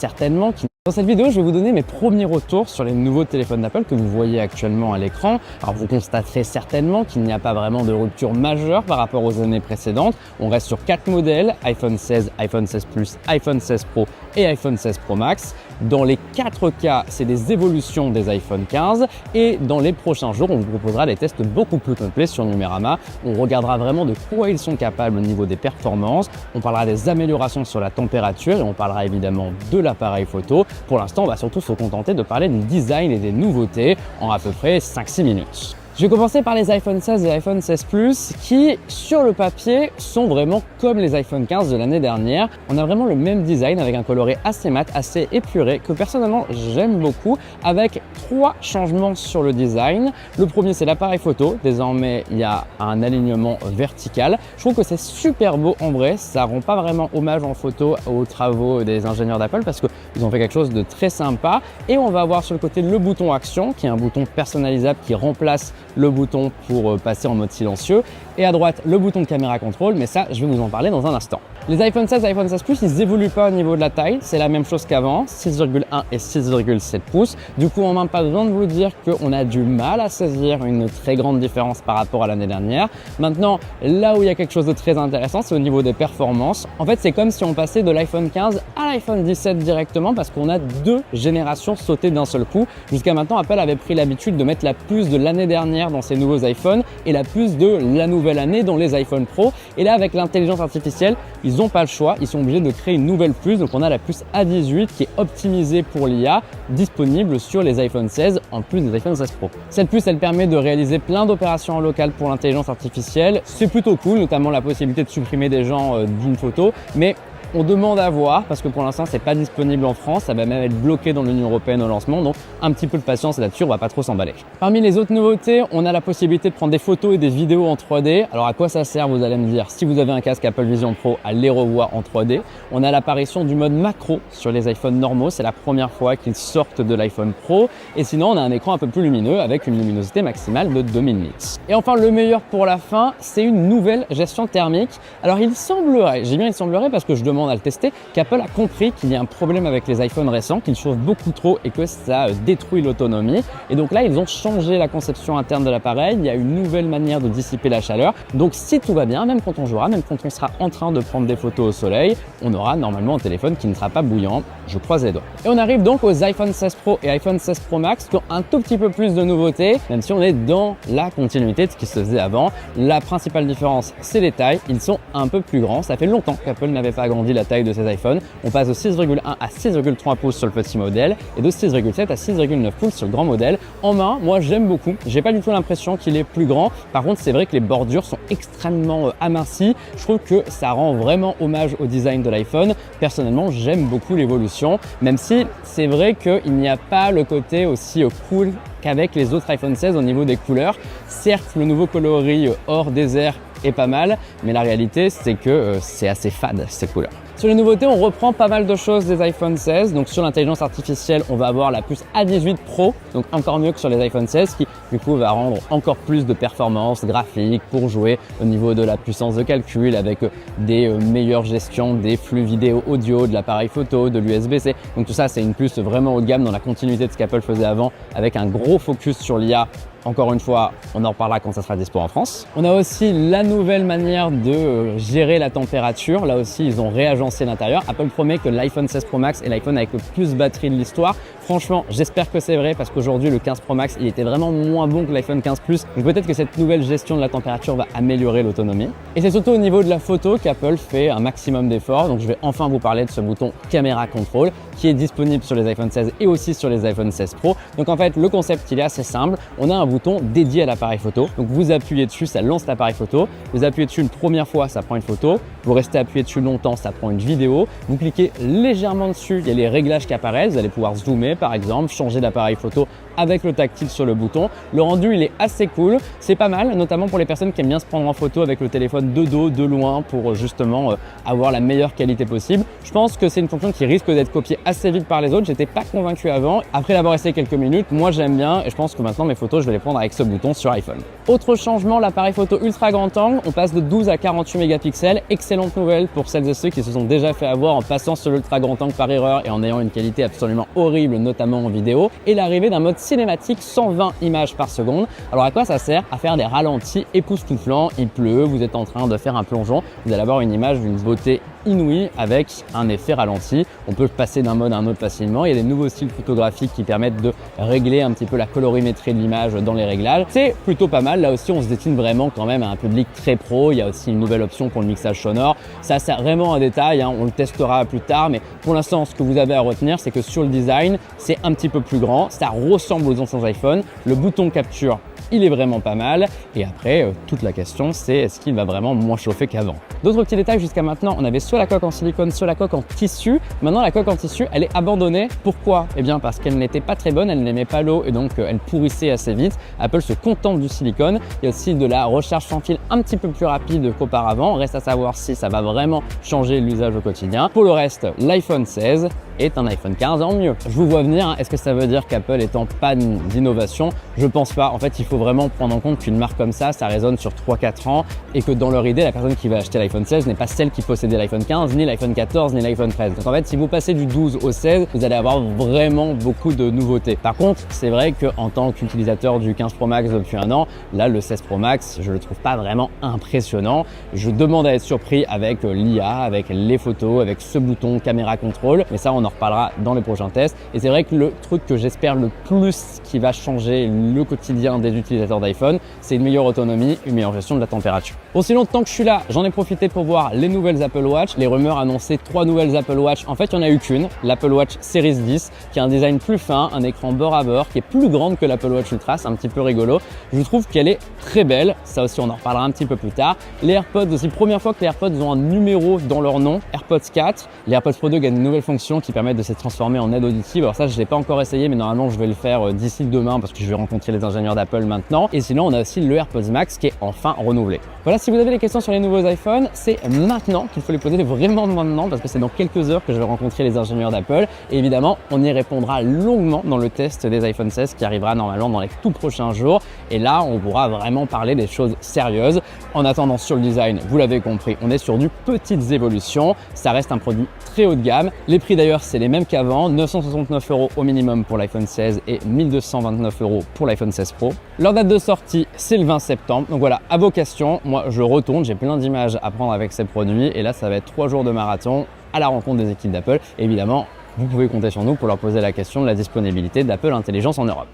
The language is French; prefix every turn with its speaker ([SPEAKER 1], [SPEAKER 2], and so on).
[SPEAKER 1] certainement qui... Dans cette vidéo, je vais vous donner mes premiers retours sur les nouveaux téléphones d'Apple que vous voyez actuellement à l'écran. Alors vous constaterez certainement qu'il n'y a pas vraiment de rupture majeure par rapport aux années précédentes. On reste sur 4 modèles, iPhone 16, iPhone 16 Plus, iPhone 16 Pro et iPhone 16 Pro Max. Dans les 4 cas, c'est des évolutions des iPhone 15 et dans les prochains jours, on vous proposera des tests beaucoup plus complets sur Numérama. On regardera vraiment de quoi ils sont capables au niveau des performances. On parlera des améliorations sur la température et on parlera évidemment de l'appareil photo. Pour l'instant, on va surtout se contenter de parler du design et des nouveautés en à peu près 5-6 minutes. Je vais commencer par les iPhone 16 et iPhone 16 Plus qui, sur le papier, sont vraiment comme les iPhone 15 de l'année dernière. On a vraiment le même design avec un coloré assez mat, assez épuré que personnellement j'aime beaucoup avec 3 changements sur le design. Le premier, c'est l'appareil photo. Désormais, il y a un alignement vertical. Je trouve que c'est super beau en vrai. Ça rend pas vraiment hommage en photo aux travaux des ingénieurs d'Apple parce qu'ils ont fait quelque chose de très sympa. Et on va avoir sur le côté le bouton action qui est un bouton personnalisable qui remplace le bouton pour passer en mode silencieux et à droite le bouton de caméra contrôle, mais ça je vais vous en parler dans un instant. Les iPhone 16 et iPhone 16 Plus, ils évoluent pas au niveau de la taille, c'est la même chose qu'avant, 6,1 et 6,7 pouces. Du coup, on n'a pas besoin de vous dire qu'on a du mal à saisir une très grande différence par rapport à l'année dernière. Maintenant, là où il y a quelque chose de très intéressant, c'est au niveau des performances. En fait, c'est comme si on passait de l'iPhone 15 à l'iPhone 17 directement parce qu'on a 2 générations sautées d'un seul coup. Jusqu'à maintenant, Apple avait pris l'habitude de mettre la puce de l'année dernière dans ses nouveaux iPhones et la puce de la nouvelle année dans les iPhone Pro. Et là, avec l'intelligence artificielle, ils n'ont pas le choix, ils sont obligés de créer une nouvelle puce. Donc on a la puce A18 qui est optimisée pour l'IA, disponible sur les iPhone 16 en plus des iPhone 16 Pro. Cette puce, elle permet de réaliser plein d'opérations en local pour l'intelligence artificielle. C'est plutôt cool, notamment la possibilité de supprimer des gens d'une photo, mais on demande à voir parce que pour l'instant c'est pas disponible en France, ça va même être bloqué dans l'Union Européenne au lancement, donc un petit peu de patience là-dessus, on va pas trop s'emballer. Parmi les autres nouveautés, on a la possibilité de prendre des photos et des vidéos en 3D. Alors à quoi ça sert, vous allez me dire? Si vous avez un casque Apple Vision Pro, à les revoir en 3D. On a l'apparition du mode macro sur les iPhones normaux, c'est la première fois qu'ils sortent de l'iPhone Pro. Et sinon on a un écran un peu plus lumineux avec une luminosité maximale de 2000 nits. Et enfin le meilleur pour la fin, c'est une nouvelle gestion thermique. Alors il semblerait, j'ai bien il semblerait parce que je demande à le tester, qu'Apple a compris qu'il y a un problème avec les iPhones récents, qu'ils chauffent beaucoup trop et que ça détruit l'autonomie. Et donc là, ils ont changé la conception interne de l'appareil. Il y a une nouvelle manière de dissiper la chaleur. Donc si tout va bien, même quand on jouera, même quand on sera en train de prendre des photos au soleil, on aura normalement un téléphone qui ne sera pas bouillant. Je croise les doigts. Et on arrive donc aux iPhone 16 Pro et iPhone 16 Pro Max qui ont un tout petit peu plus de nouveautés, même si on est dans la continuité de ce qui se faisait avant. La principale différence, c'est les tailles. Ils sont un peu plus grands. Ça fait longtemps qu'Apple n'avait pas agrandi la taille de ces iPhones. On passe de 6,1 à 6,3 pouces sur le petit modèle et de 6,7 à 6,9 pouces sur le grand modèle. En main, moi j'aime beaucoup. J'ai pas du tout l'impression qu'il est plus grand. Par contre, c'est vrai que les bordures sont extrêmement amincies. Je trouve que ça rend vraiment hommage au design de l'iPhone. Personnellement, j'aime beaucoup l'évolution, même si c'est vrai qu'il n'y a pas le côté aussi cool qu'avec les autres iPhone 16 au niveau des couleurs. Certes, le nouveau coloris hors désert est pas mal, mais la réalité c'est que c'est assez fade ces couleurs. Sur les nouveautés, on reprend pas mal de choses des iPhone 16. Donc sur l'intelligence artificielle, on va avoir la puce A18 Pro, donc encore mieux que sur les iPhone 16 qui du coup va rendre encore plus de performances graphiques pour jouer au niveau de la puissance de calcul avec des meilleures gestions des flux vidéo audio, de l'appareil photo, de l'USB-C. Donc tout ça, c'est une puce vraiment haut de gamme dans la continuité de ce qu'Apple faisait avant avec un gros focus sur l'IA. Encore une fois, on en reparlera quand ça sera dispo en France. On a aussi la nouvelle manière de gérer la température. Là aussi, ils ont réagencé l'intérieur. Apple promet que l'iPhone 16 Pro Max est l'iPhone avec le plus de batterie de l'histoire. Franchement, j'espère que c'est vrai parce qu'aujourd'hui, le 15 Pro Max, il était vraiment moins bon que l'iPhone 15 Plus. Donc peut-être que cette nouvelle gestion de la température va améliorer l'autonomie. Et c'est surtout au niveau de la photo qu'Apple fait un maximum d'efforts. Donc je vais enfin vous parler de ce bouton caméra control qui est disponible sur les iPhone 16 et aussi sur les iPhone 16 Pro. Donc en fait, le concept, il est assez simple. On a un bouton dédié à l'appareil photo. Donc vous appuyez dessus, ça lance l'appareil photo. Vous appuyez dessus une première fois, ça prend une photo. Vous restez appuyé dessus longtemps, ça prend une vidéo. Vous cliquez légèrement dessus, il y a les réglages qui apparaissent. Vous allez pouvoir zoomer, par exemple, changer d'appareil photo avec le tactile sur le bouton. Le rendu il est assez cool, c'est pas mal, notamment pour les personnes qui aiment bien se prendre en photo avec le téléphone de dos, de loin, pour justement avoir la meilleure qualité possible. Je pense que c'est une fonction qui risque d'être copiée assez vite par les autres, j'étais pas convaincu avant. Après l'avoir essayé quelques minutes, moi j'aime bien et je pense que maintenant mes photos je vais les prendre avec ce bouton sur iPhone. Autre changement, l'appareil photo ultra grand angle, on passe de 12 à 48 mégapixels. Excellente nouvelle pour celles et ceux qui se sont déjà fait avoir en passant sur l'ultra grand angle par erreur et en ayant une qualité absolument horrible, notamment en vidéo. Et l'arrivée d'un mode cinématique 120 images par seconde. Alors à quoi ça sert? À faire des ralentis époustouflants, il pleut, vous êtes en train de faire un plongeon, vous allez avoir une image d'une beauté inouïe avec un effet ralenti. On peut passer d'un mode à un autre facilement. Il y a des nouveaux styles photographiques qui permettent de régler un petit peu la colorimétrie de l'image dans les réglages. C'est plutôt pas mal. Là aussi, on se destine vraiment quand même à un public très pro. Il y a aussi une nouvelle option pour le mixage sonore. Ça, c'est vraiment un détail, hein. On le testera plus tard. Mais pour l'instant, ce que vous avez à retenir, c'est que sur le design, c'est un petit peu plus grand. Ça ressemble aux anciens iPhones. Le bouton capture, il est vraiment pas mal. Et après, toute la question, c'est est-ce qu'il va vraiment moins chauffer qu'avant? D'autres petits détails, jusqu'à maintenant, on avait soit la coque en silicone, soit la coque en tissu. Maintenant, la coque en tissu, elle est abandonnée. Pourquoi? Eh bien, parce qu'elle n'était pas très bonne, elle n'aimait pas l'eau et donc elle pourrissait assez vite. Apple se contente du silicone. Il y a aussi de la recharge sans fil un petit peu plus rapide qu'auparavant. Reste à savoir si ça va vraiment changer l'usage au quotidien. Pour le reste, l'iPhone 16 est un iPhone 15 en mieux. Je vous vois venir, hein. Est-ce que ça veut dire qu'Apple est en panne d'innovation? Je pense pas. En fait, il faut vraiment prendre en compte qu'une marque comme ça résonne sur 3-4 ans et que dans leur idée, la personne qui va acheter l'iPhone 16 n'est pas celle qui possédait l'iPhone 15, ni l'iPhone 14, ni l'iPhone 13. Donc en fait, si vous passez du 12 au 16, vous allez avoir vraiment beaucoup de nouveautés. Par contre, c'est vrai qu'en tant qu'utilisateur du 15 Pro Max depuis un an, là, le 16 Pro Max, je le trouve pas vraiment impressionnant. Je demande à être surpris avec l'IA, avec les photos, avec ce bouton caméra contrôle, mais ça, on en reparlera dans les prochains tests. Et c'est vrai que le truc que j'espère le plus qui va changer le quotidien des utilisateurs d'iPhone, c'est une meilleure autonomie, une meilleure gestion de la température. Bon, sinon, tant que je suis là, j'en ai profité pour voir les nouvelles Apple Watch. Les rumeurs annonçaient 3 nouvelles Apple Watch. En fait, il n'y en a eu qu'une, l'Apple Watch Series 10, qui a un design plus fin, un écran bord à bord, qui est plus grande que l'Apple Watch Ultra. C'est un petit peu rigolo. Je trouve qu'elle est très belle. Ça aussi, on en reparlera un petit peu plus tard. Les AirPods aussi, première fois que les AirPods ont un numéro dans leur nom, AirPods 4. Les AirPods Pro 2 gagnent une nouvelle fonction qui permettent de se transformer en aide auditive. Alors ça, je ne l'ai pas encore essayé, mais normalement, je vais le faire d'ici demain parce que je vais rencontrer les ingénieurs d'Apple maintenant. Et sinon, on a aussi le AirPods Max qui est enfin renouvelé. Voilà, si vous avez des questions sur les nouveaux iPhones, c'est maintenant qu'il faut les poser, vraiment maintenant, parce que c'est dans quelques heures que je vais rencontrer les ingénieurs d'Apple. Et évidemment, on y répondra longuement dans le test des iPhone 16 qui arrivera normalement dans les tout prochains jours. Et là, on pourra vraiment parler des choses sérieuses. En attendant, sur le design, vous l'avez compris, on est sur du petites évolutions. Ça reste un produit très haut de gamme. Les prix d'ailleurs, c'est les mêmes qu'avant, 969 € au minimum pour l'iPhone 16 et 1229 € pour l'iPhone 16 Pro. Leur date de sortie, c'est le 20 septembre. Donc voilà, à vos questions, moi je retourne, j'ai plein d'images à prendre avec ces produits et là ça va être 3 jours de marathon à la rencontre des équipes d'Apple. Évidemment, vous pouvez compter sur nous pour leur poser la question de la disponibilité d'Apple Intelligence en Europe.